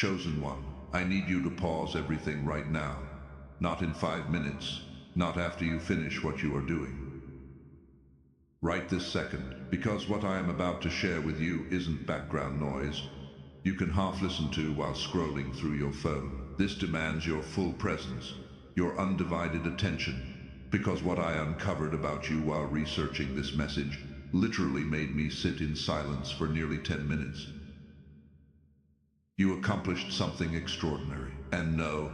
Chosen one, I need you to pause everything right now. Not in 5 minutes, not after you finish what you are doing. Right this second, because what I am about to share with you isn't background noise you can half listen to while scrolling through your phone. This demands your full presence, your undivided attention, because what I uncovered about you while researching this message literally made me sit in silence for nearly 10 minutes. You accomplished something extraordinary. And no,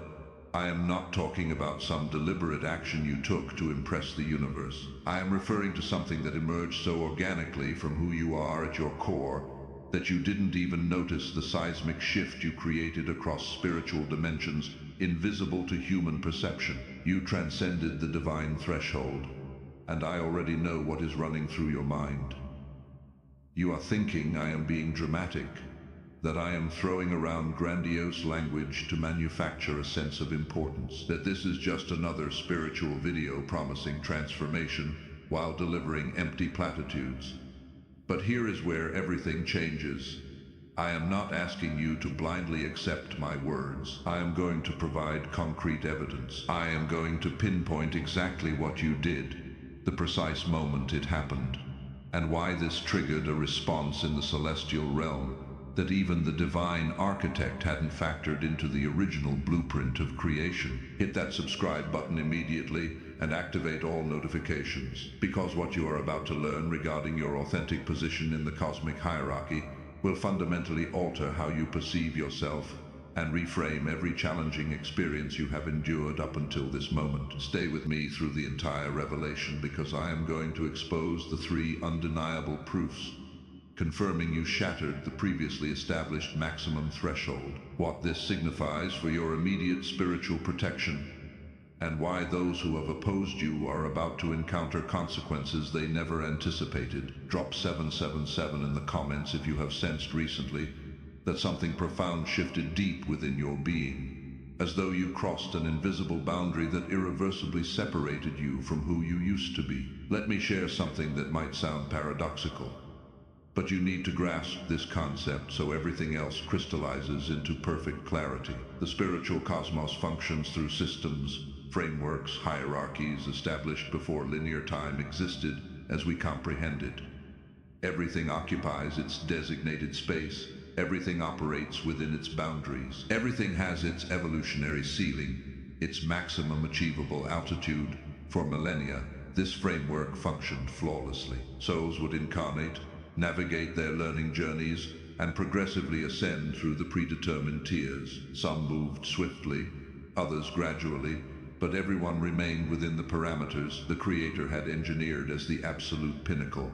I am not talking about some deliberate action you took to impress the universe. I am referring to something that emerged so organically from who you are at your core that you didn't even notice the seismic shift you created across spiritual dimensions, invisible to human perception. You transcended the divine threshold, and I already know what is running through your mind. You are thinking I am being dramatic, that I am throwing around grandiose language to manufacture a sense of importance, that this is just another spiritual video promising transformation while delivering empty platitudes. But here is where everything changes. I am not asking you to blindly accept my words. I am going to provide concrete evidence. I am going to pinpoint exactly what you did, the precise moment it happened, and why this triggered a response in the celestial realm that even the divine architect hadn't factored into the original blueprint of creation. Hit that subscribe button immediately and activate all notifications, because what you are about to learn regarding your authentic position in the cosmic hierarchy will fundamentally alter how you perceive yourself and reframe every challenging experience you have endured up until this moment. Stay with me through the entire revelation, because I am going to expose the 3 undeniable proofs confirming you shattered the previously established maximum threshold, what this signifies for your immediate spiritual protection, and why those who have opposed you are about to encounter consequences they never anticipated. Drop 777 in the comments if you have sensed recently that something profound shifted deep within your being, as though you crossed an invisible boundary that irreversibly separated you from who you used to be. Let me share something that might sound paradoxical, but you need to grasp this concept so everything else crystallizes into perfect clarity. The spiritual cosmos functions through systems, frameworks, hierarchies established before linear time existed as we comprehend it. Everything occupies its designated space. Everything operates within its boundaries. Everything has its evolutionary ceiling, its maximum achievable altitude. For millennia, this framework functioned flawlessly. Souls would incarnate, navigate their learning journeys, and progressively ascend through the predetermined tiers. Some moved swiftly, others gradually, but everyone remained within the parameters the Creator had engineered as the absolute pinnacle.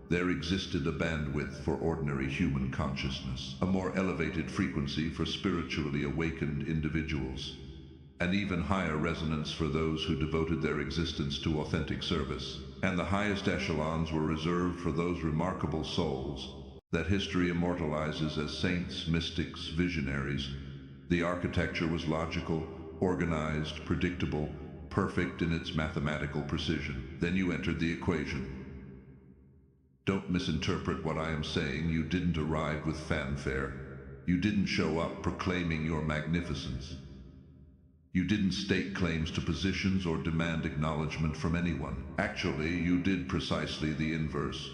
There existed a bandwidth for ordinary human consciousness, a more elevated frequency for spiritually awakened individuals, and even higher resonance for those who devoted their existence to authentic service. And the highest echelons were reserved for those remarkable souls that history immortalizes as saints, mystics, visionaries. The architecture was logical, organized, predictable, perfect in its mathematical precision. Then you entered the equation. Don't misinterpret what I am saying. You didn't arrive with fanfare. You didn't show up proclaiming your magnificence. You didn't stake claims to positions or demand acknowledgement from anyone. Actually, you did precisely the inverse.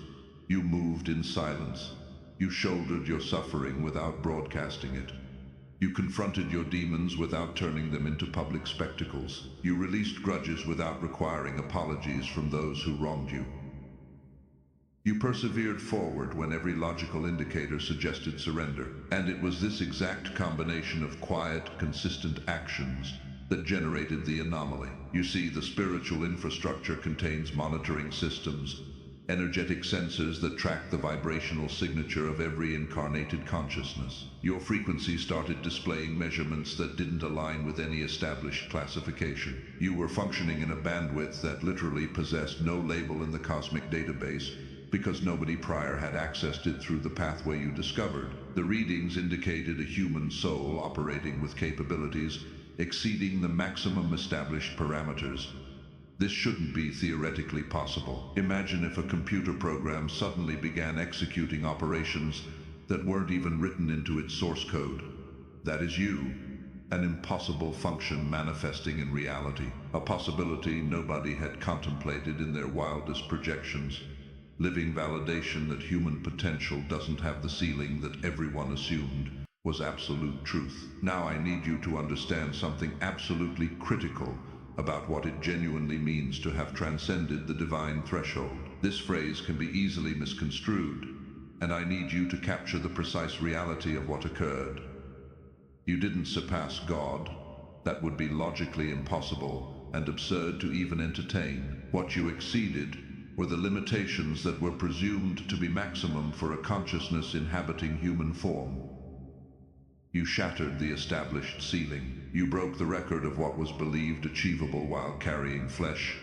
You moved in silence. You shouldered your suffering without broadcasting it. You confronted your demons without turning them into public spectacles. You released grudges without requiring apologies from those who wronged you. You persevered forward when every logical indicator suggested surrender. And it was this exact combination of quiet, consistent actions that generated the anomaly. You see, the spiritual infrastructure contains monitoring systems, energetic sensors that track the vibrational signature of every incarnated consciousness. Your frequency started displaying measurements that didn't align with any established classification. You were functioning in a bandwidth that literally possessed no label in the cosmic database, because nobody prior had accessed it through the pathway you discovered. The readings indicated a human soul operating with capabilities exceeding the maximum established parameters. This shouldn't be theoretically possible. Imagine if a computer program suddenly began executing operations that weren't even written into its source code. That is you, an impossible function manifesting in reality, a possibility nobody had contemplated in their wildest projections, living validation that human potential doesn't have the ceiling that everyone assumed was absolute truth. Now I need you to understand something absolutely critical about what it genuinely means to have transcended the divine threshold. This phrase can be easily misconstrued, and I need you to capture the precise reality of what occurred. You didn't surpass God. That would be logically impossible and absurd to even entertain. What you exceeded were the limitations that were presumed to be maximum for a consciousness inhabiting human form. You shattered the established ceiling. You broke the record of what was believed achievable while carrying flesh,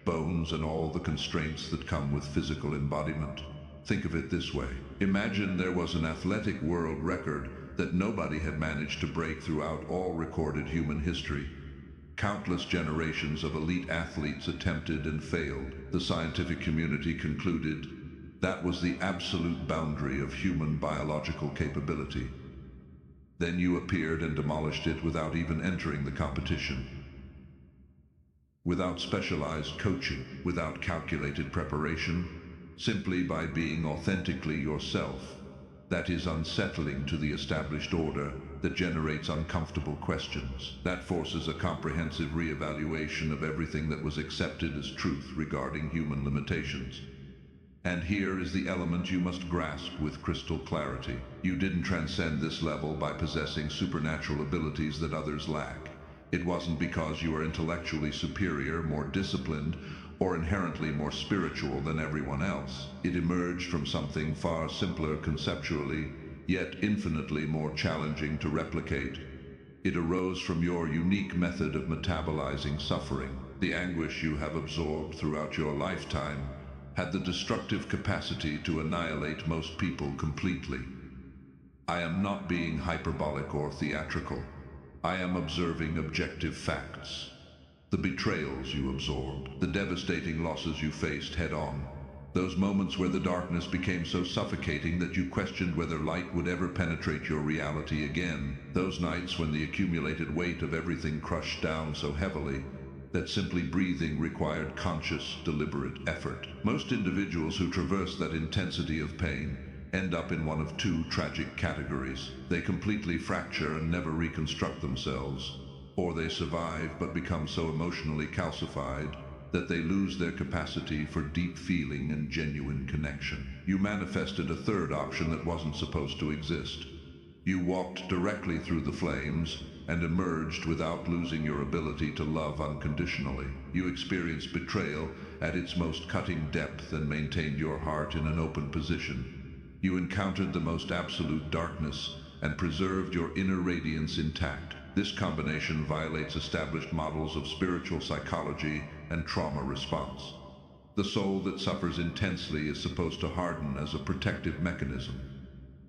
bones, and all the constraints that come with physical embodiment. Think of it this way. Imagine there was an athletic world record that nobody had managed to break throughout all recorded human history. Countless generations of elite athletes attempted and failed. The scientific community concluded that was the absolute boundary of human biological capability. Then you appeared and demolished it without even entering the competition. Without specialized coaching, without calculated preparation, simply by being authentically yourself. That is unsettling to the established order, that generates uncomfortable questions, that forces a comprehensive re-evaluation of everything that was accepted as truth regarding human limitations. And here is the element you must grasp with crystal clarity. You didn't transcend this level by possessing supernatural abilities that others lack. It wasn't because you are intellectually superior, more disciplined, or inherently more spiritual than everyone else. It emerged from something far simpler conceptually, yet infinitely more challenging to replicate. It arose from your unique method of metabolizing suffering. The anguish you have absorbed throughout your lifetime had the destructive capacity to annihilate most people completely. I am not being hyperbolic or theatrical. I am observing objective facts. The betrayals you absorbed, the devastating losses you faced head-on, those moments where the darkness became so suffocating that you questioned whether light would ever penetrate your reality again, those nights when the accumulated weight of everything crushed down so heavily that simply breathing required conscious, deliberate effort. Most individuals who traverse that intensity of pain end up in one of two tragic categories. They completely fracture and never reconstruct themselves, or they survive but become so emotionally calcified that they lose their capacity for deep feeling and genuine connection. You manifested a third option that wasn't supposed to exist. You walked directly through the flames and emerged without losing your ability to love unconditionally. You experienced betrayal at its most cutting depth and maintained your heart in an open position. You encountered the most absolute darkness and preserved your inner radiance intact. This combination violates established models of spiritual psychology and trauma response. The soul that suffers intensely is supposed to harden as a protective mechanism.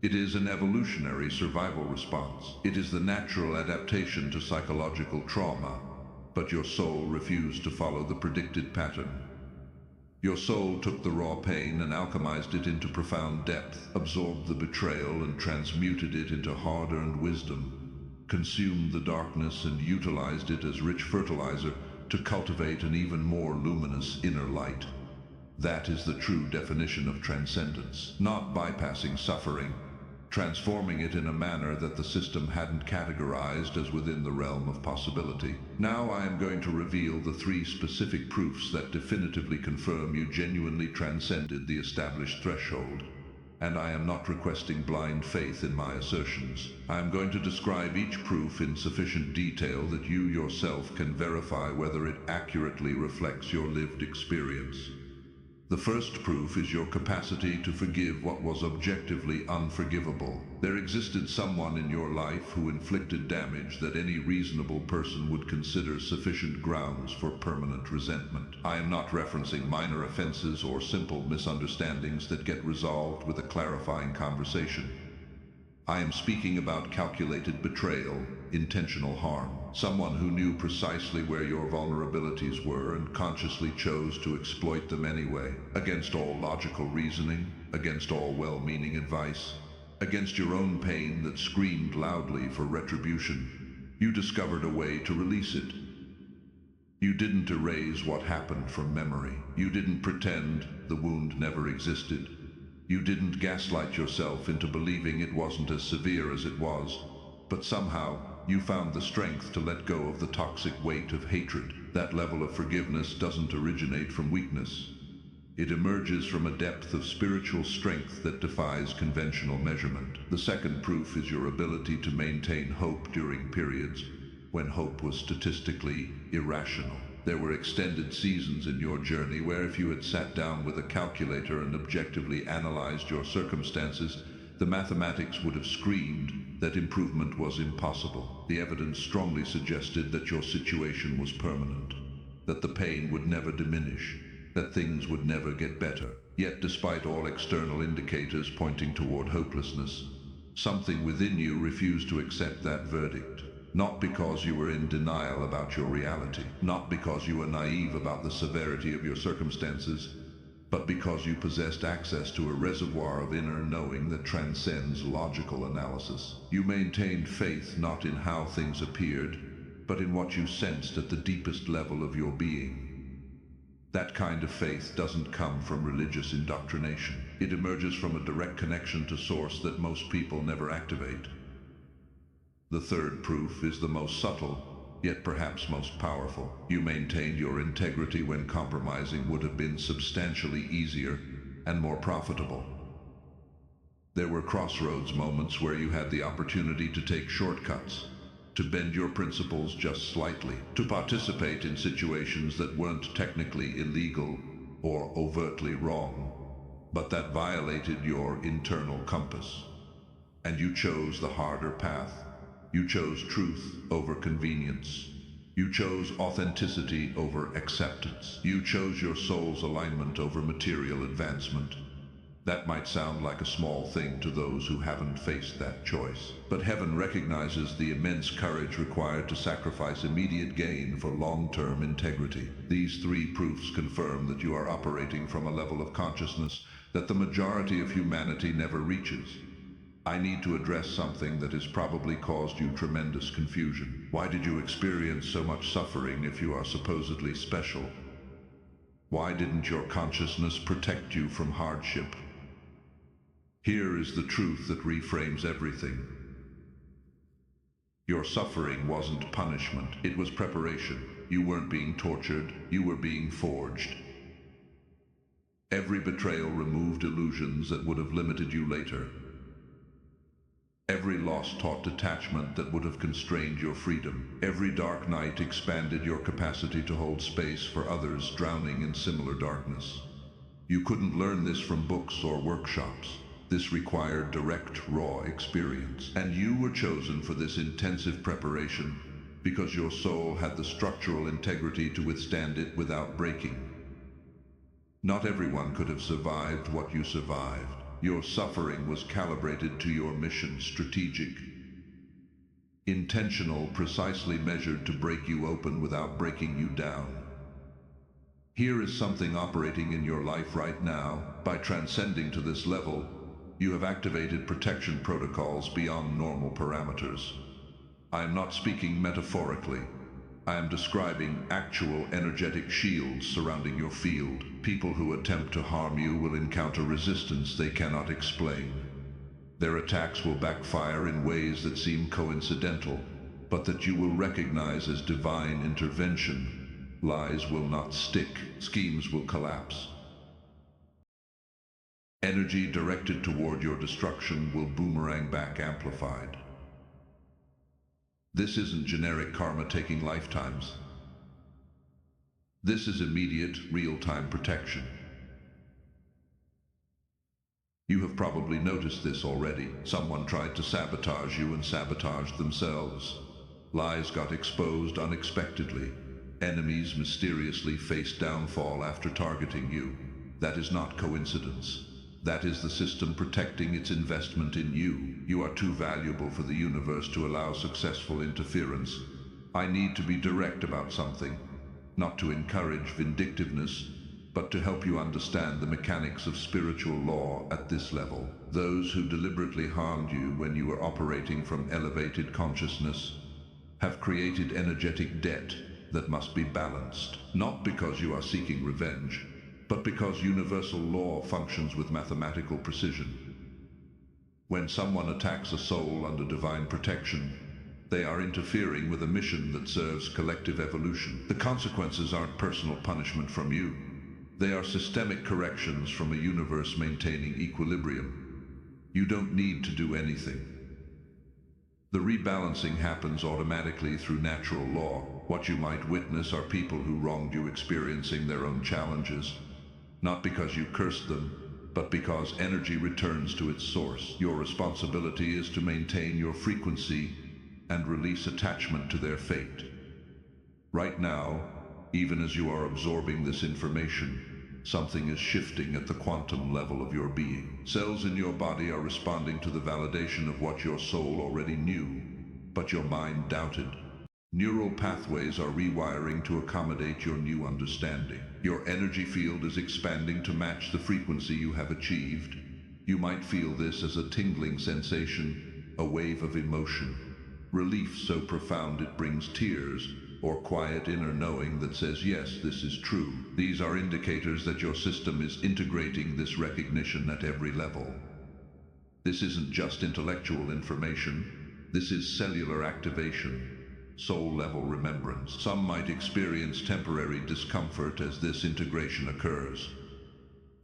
It is an evolutionary survival response. It is the natural adaptation to psychological trauma, but your soul refused to follow the predicted pattern. Your soul took the raw pain and alchemized it into profound depth, absorbed the betrayal and transmuted it into hard-earned wisdom, consumed the darkness and utilized it as rich fertilizer to cultivate an even more luminous inner light. That is the true definition of transcendence, not bypassing suffering, transforming it in a manner that the system hadn't categorized as within the realm of possibility. Now I am going to reveal the 3 specific proofs that definitively confirm you genuinely transcended the established threshold. And I am not requesting blind faith in my assertions. I am going to describe each proof in sufficient detail that you yourself can verify whether it accurately reflects your lived experience. The first proof is your capacity to forgive what was objectively unforgivable. There existed someone in your life who inflicted damage that any reasonable person would consider sufficient grounds for permanent resentment. I am not referencing minor offenses or simple misunderstandings that get resolved with a clarifying conversation. I am speaking about calculated betrayal, intentional harm. Someone who knew precisely where your vulnerabilities were and consciously chose to exploit them anyway, against all logical reasoning, against all well-meaning advice. against your own pain that screamed loudly for retribution. You discovered a way to release it. You didn't erase what happened from memory. You didn't pretend the wound never existed. You didn't gaslight yourself into believing it wasn't as severe as it was. But somehow, you found the strength to let go of the toxic weight of hatred. That level of forgiveness doesn't originate from weakness. It emerges from a depth of spiritual strength that defies conventional measurement. The second proof is your ability to maintain hope during periods when hope was statistically irrational. There were extended seasons in your journey where if you had sat down with a calculator and objectively analyzed your circumstances, the mathematics would have screamed that improvement was impossible. The evidence strongly suggested that your situation was permanent, that the pain would never diminish, that things would never get better. Yet despite all external indicators pointing toward hopelessness, something within you refused to accept that verdict. Not because you were in denial about your reality, not because you were naive about the severity of your circumstances, but because you possessed access to a reservoir of inner knowing that transcends logical analysis. You maintained faith not in how things appeared, but in what you sensed at the deepest level of your being. That kind of faith doesn't come from religious indoctrination. It emerges from a direct connection to source that most people never activate. The third proof is the most subtle, yet perhaps most powerful. You maintained your integrity when compromising would have been substantially easier and more profitable. There were crossroads moments where you had the opportunity to take shortcuts, to bend your principles just slightly, to participate in situations that weren't technically illegal or overtly wrong, but that violated your internal compass. And you chose the harder path. You chose truth over convenience. You chose authenticity over acceptance. You chose your soul's alignment over material advancement. That might sound like a small thing to those who haven't faced that choice. But heaven recognizes the immense courage required to sacrifice immediate gain for long-term integrity. These three proofs confirm that you are operating from a level of consciousness that the majority of humanity never reaches. I need to address something that has probably caused you tremendous confusion. Why did you experience so much suffering if you are supposedly special? Why didn't your consciousness protect you from hardship? Here is the truth that reframes everything. Your suffering wasn't punishment, it was preparation. You weren't being tortured, you were being forged. Every betrayal removed illusions that would have limited you later. Every loss taught detachment that would have constrained your freedom. Every dark night expanded your capacity to hold space for others drowning in similar darkness. You couldn't learn this from books or workshops. This required direct, raw experience. And you were chosen for this intensive preparation because your soul had the structural integrity to withstand it without breaking. Not everyone could have survived what you survived. Your suffering was calibrated to your mission, strategic, intentional, precisely measured to break you open without breaking you down. Here is something operating in your life right now. By transcending to this level, you have activated protection protocols beyond normal parameters. I am not speaking metaphorically. I am describing actual energetic shields surrounding your field. People who attempt to harm you will encounter resistance they cannot explain. Their attacks will backfire in ways that seem coincidental, but that you will recognize as divine intervention. Lies will not stick, schemes will collapse. Energy directed toward your destruction will boomerang back amplified. This isn't generic karma taking lifetimes. This is immediate, real-time protection. You have probably noticed this already. Someone tried to sabotage you and sabotaged themselves. Lies got exposed unexpectedly. Enemies mysteriously faced downfall after targeting you. That is not coincidence. That is the system protecting its investment in you. You are too valuable for the universe to allow successful interference. I need to be direct about something, not to encourage vindictiveness, but to help you understand the mechanics of spiritual law at this level. Those who deliberately harmed you when you were operating from elevated consciousness have created energetic debt that must be balanced, not because you are seeking revenge, but because universal law functions with mathematical precision. When someone attacks a soul under divine protection, they are interfering with a mission that serves collective evolution. The consequences aren't personal punishment from you. They are systemic corrections from a universe maintaining equilibrium. You don't need to do anything. The rebalancing happens automatically through natural law. What you might witness are people who wronged you experiencing their own challenges, not because you cursed them, but because energy returns to its source. Your responsibility is to maintain your frequency and release attachment to their fate. Right now, even as you are absorbing this information, something is shifting at the quantum level of your being. Cells in your body are responding to the validation of what your soul already knew, but your mind doubted. Neural pathways are rewiring to accommodate your new understanding. Your energy field is expanding to match the frequency you have achieved. You might feel this as a tingling sensation, a wave of emotion, relief so profound it brings tears, or quiet inner knowing that says, yes, this is true. These are indicators that your system is integrating this recognition at every level. This isn't just intellectual information. This is cellular activation, soul-level remembrance. Some might experience temporary discomfort as this integration occurs.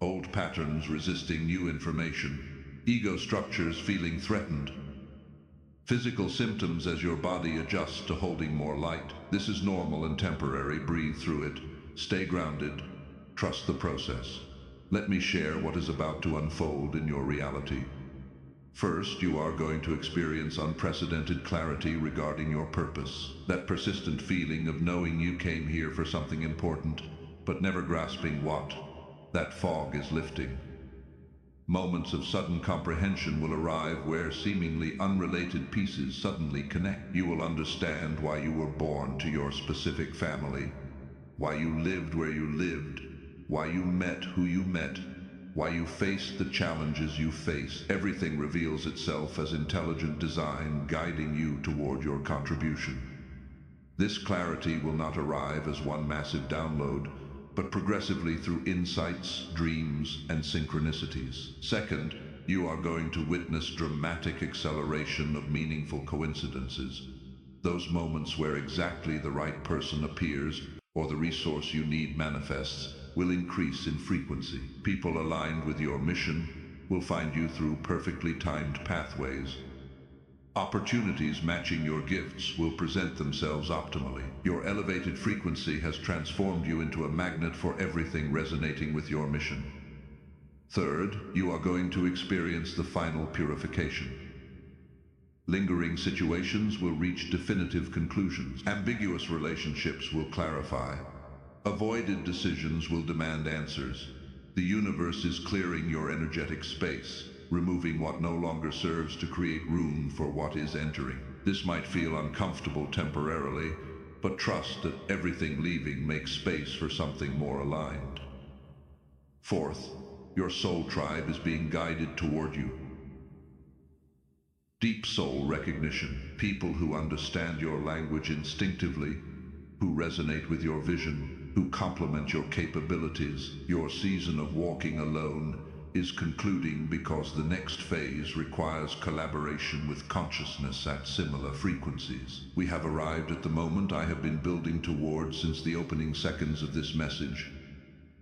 Old patterns resisting new information, ego structures feeling threatened, physical symptoms as your body adjusts to holding more light. This is normal and temporary. Breathe through it. Stay grounded. Trust the process. Let me share what is about to unfold in your reality. First, you are going to experience unprecedented clarity regarding your purpose. That persistent feeling of knowing you came here for something important, but never grasping what. That fog is lifting. Moments of sudden comprehension will arrive where seemingly unrelated pieces suddenly connect. You will understand why you were born to your specific family, why you lived where you lived, why you met who you met, why you faced the challenges you faced. Everything reveals itself as intelligent design guiding you toward your contribution. This clarity will not arrive as one massive download, but progressively through insights, dreams, and synchronicities. Second, you are going to witness dramatic acceleration of meaningful coincidences. Those moments where exactly the right person appears, or the resource you need manifests, will increase in frequency. People aligned with your mission will find you through perfectly timed pathways. Opportunities matching your gifts will present themselves optimally. Your elevated frequency has transformed you into a magnet for everything resonating with your mission. Third, you are going to experience the final purification. Lingering situations will reach definitive conclusions. Ambiguous relationships will clarify. Avoided decisions will demand answers. The universe is clearing your energetic space, removing what no longer serves to create room for what is entering. This might feel uncomfortable temporarily, but trust that everything leaving makes space for something more aligned. Fourth, your soul tribe is being guided toward you. Deep soul recognition, people who understand your language instinctively, who resonate with your vision, who complement your capabilities. Your season of walking alone is concluding because the next phase requires collaboration with consciousness at similar frequencies. We have arrived at the moment I have been building towards since the opening seconds of this message.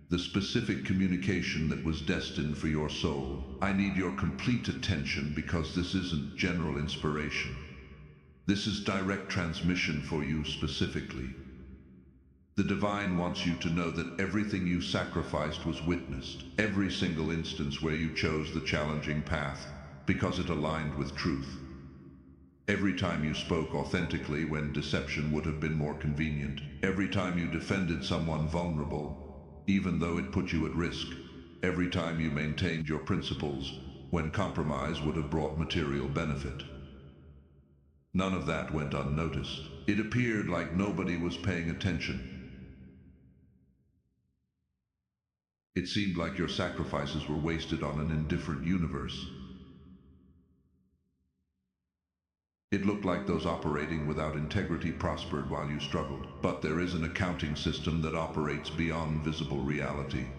The specific communication that was destined for your soul. I need your complete attention because this isn't general inspiration. This is direct transmission for you specifically. The divine wants you to know that everything you sacrificed was witnessed, every single instance where you chose the challenging path, because it aligned with truth. Every time you spoke authentically when deception would have been more convenient. Every time you defended someone vulnerable, even though it put you at risk. Every time you maintained your principles when compromise would have brought material benefit. None of that went unnoticed. It appeared like nobody was paying attention. It seemed like your sacrifices were wasted on an indifferent universe. It looked like those operating without integrity prospered while you struggled. But there is an accounting system that operates beyond visible reality.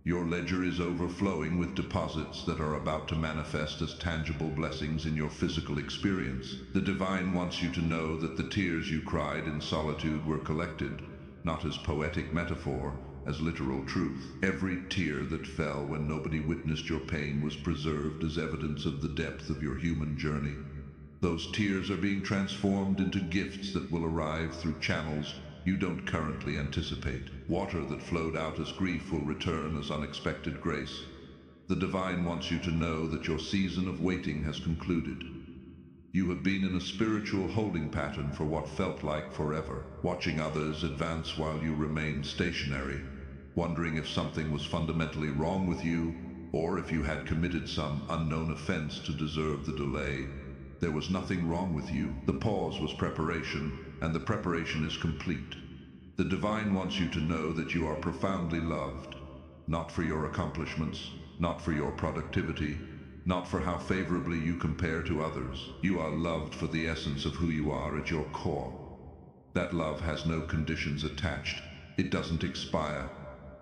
Your ledger is overflowing with deposits that are about to manifest as tangible blessings in your physical experience. The divine wants you to know that the tears you cried in solitude were collected, not as poetic metaphor, as literal truth. Every tear that fell when nobody witnessed your pain was preserved as evidence of the depth of your human journey. Those tears are being transformed into gifts that will arrive through channels you don't currently anticipate. Water that flowed out as grief will return as unexpected grace. The divine wants you to know that your season of waiting has concluded. You have been in a spiritual holding pattern for what felt like forever, watching others advance while you remained stationary, wondering if something was fundamentally wrong with you, or if you had committed some unknown offense to deserve the delay. There was nothing wrong with you. The pause was preparation, and the preparation is complete. The divine wants you to know that you are profoundly loved, not for your accomplishments, not for your productivity, not for how favorably you compare to others. You are loved for the essence of who you are at your core. That love has no conditions attached. It doesn't expire.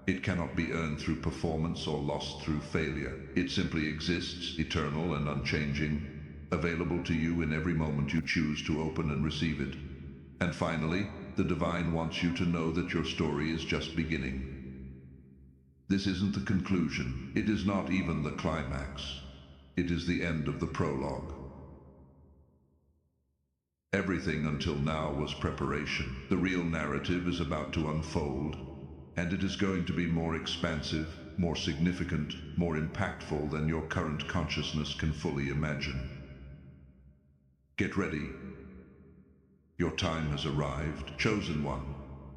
It cannot be earned through performance or lost through failure. It simply exists, eternal and unchanging, available to you in every moment you choose to open and receive it. And finally, the divine wants you to know that your story is just beginning. This isn't the conclusion. It is not even the climax. It is the end of the prologue. Everything until now was preparation. The real narrative is about to unfold, and it is going to be more expansive, more significant, more impactful than your current consciousness can fully imagine. Get ready. Your time has arrived. Chosen one,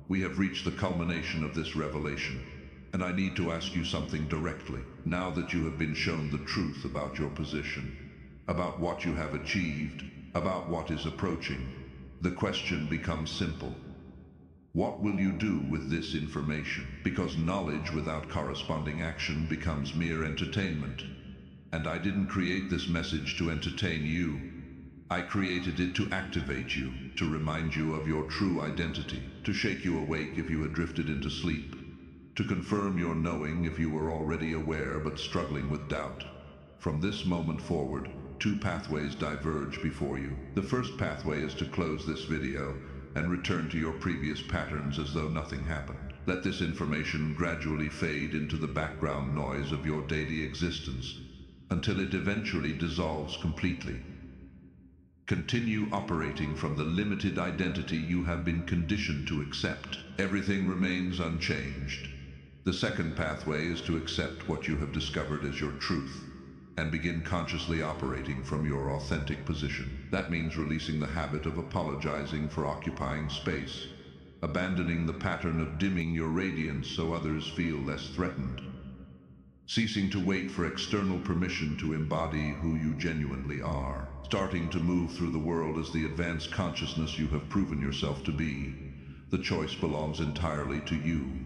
we have reached the culmination of this revelation, and I need to ask you something directly. Now that you have been shown the truth about your position, about what you have achieved, about what is approaching, the question becomes simple. What will you do with this information? Because knowledge without corresponding action becomes mere entertainment. And I didn't create this message to entertain you. I created it to activate you, to remind you of your true identity, to shake you awake if you had drifted into sleep, to confirm your knowing if you were already aware but struggling with doubt. From this moment forward, two pathways diverge before you. The first pathway is to close this video and return to your previous patterns as though nothing happened. Let this information gradually fade into the background noise of your daily existence until it eventually dissolves completely. Continue operating from the limited identity you have been conditioned to accept. Everything remains unchanged. The second pathway is to accept what you have discovered as your truth and begin consciously operating from your authentic position. That means releasing the habit of apologizing for occupying space, abandoning the pattern of dimming your radiance so others feel less threatened, ceasing to wait for external permission to embody who you genuinely are, starting to move through the world as the advanced consciousness you have proven yourself to be. The choice belongs entirely to you.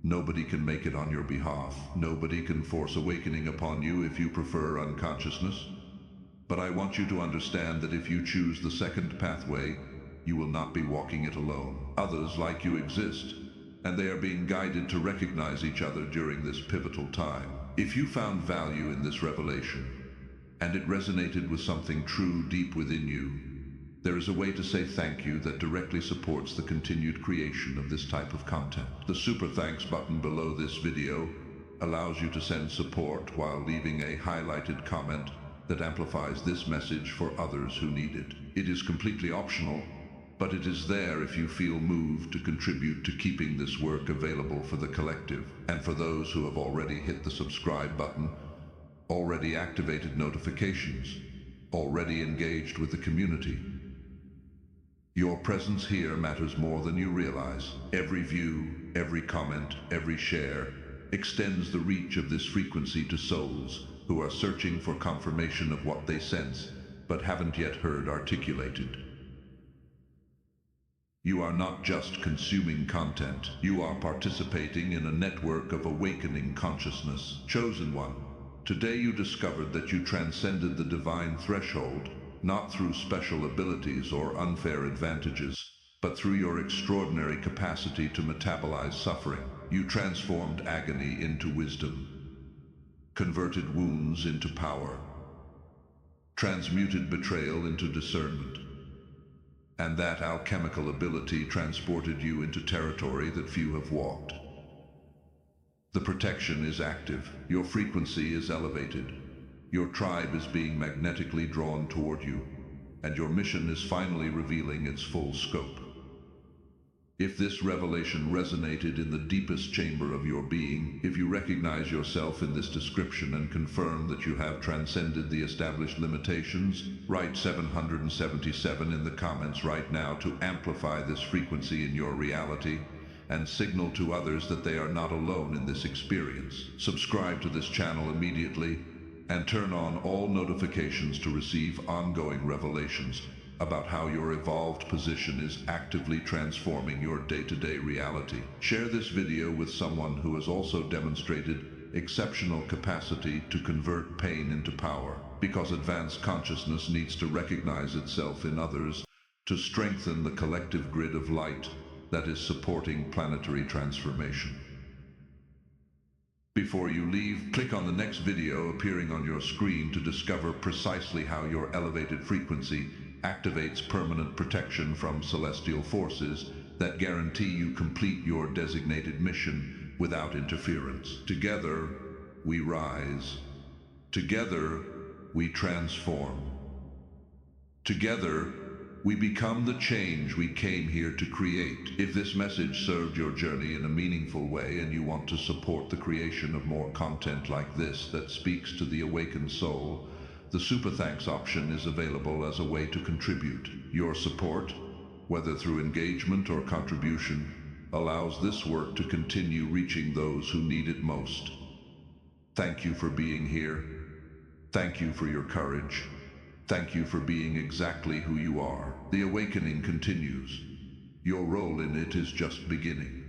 Nobody can make it on your behalf. Nobody can force awakening upon you if you prefer unconsciousness. But I want you to understand that if you choose the second pathway, you will not be walking it alone. Others like you exist, and they are being guided to recognize each other during this pivotal time. If you found value in this revelation, and it resonated with something true deep within you, there is a way to say thank you that directly supports the continued creation of this type of content. The Super Thanks button below this video allows you to send support while leaving a highlighted comment that amplifies this message for others who need it. It is completely optional, but it is there if you feel moved to contribute to keeping this work available for the collective. And for those who have already hit the subscribe button, already activated notifications, already engaged with the community, your presence here matters more than you realize. Every view, every comment, every share extends the reach of this frequency to souls who are searching for confirmation of what they sense but haven't yet heard articulated. You are not just consuming content. You are participating in a network of awakening consciousness. Chosen one. Today you discovered that you transcended the divine threshold, not through special abilities or unfair advantages, but through your extraordinary capacity to metabolize suffering. You transformed agony into wisdom, converted wounds into power, transmuted betrayal into discernment. And that alchemical ability transported you into territory that few have walked. The protection is active. Your frequency is elevated. Your tribe is being magnetically drawn toward you, and your mission is finally revealing its full scope. If this revelation resonated in the deepest chamber of your being, if you recognize yourself in this description and confirm that you have transcended the established limitations, write 777 in the comments right now to amplify this frequency in your reality and signal to others that they are not alone in this experience. Subscribe to this channel immediately and turn on all notifications to receive ongoing revelations about how your evolved position is actively transforming your day-to-day reality. Share this video with someone who has also demonstrated exceptional capacity to convert pain into power, because advanced consciousness needs to recognize itself in others to strengthen the collective grid of light that is supporting planetary transformation. Before you leave, click on the next video appearing on your screen to discover precisely how your elevated frequency activates permanent protection from celestial forces that guarantee you complete your designated mission without interference. Together, we rise. Together, we transform. Together, we become the change we came here to create. If this message served your journey in a meaningful way and you want to support the creation of more content like this that speaks to the awakened soul, the Super Thanks option is available as a way to contribute. Your support, whether through engagement or contribution, allows this work to continue reaching those who need it most. Thank you for being here. Thank you for your courage. Thank you for being exactly who you are. The awakening continues. Your role in it is just beginning.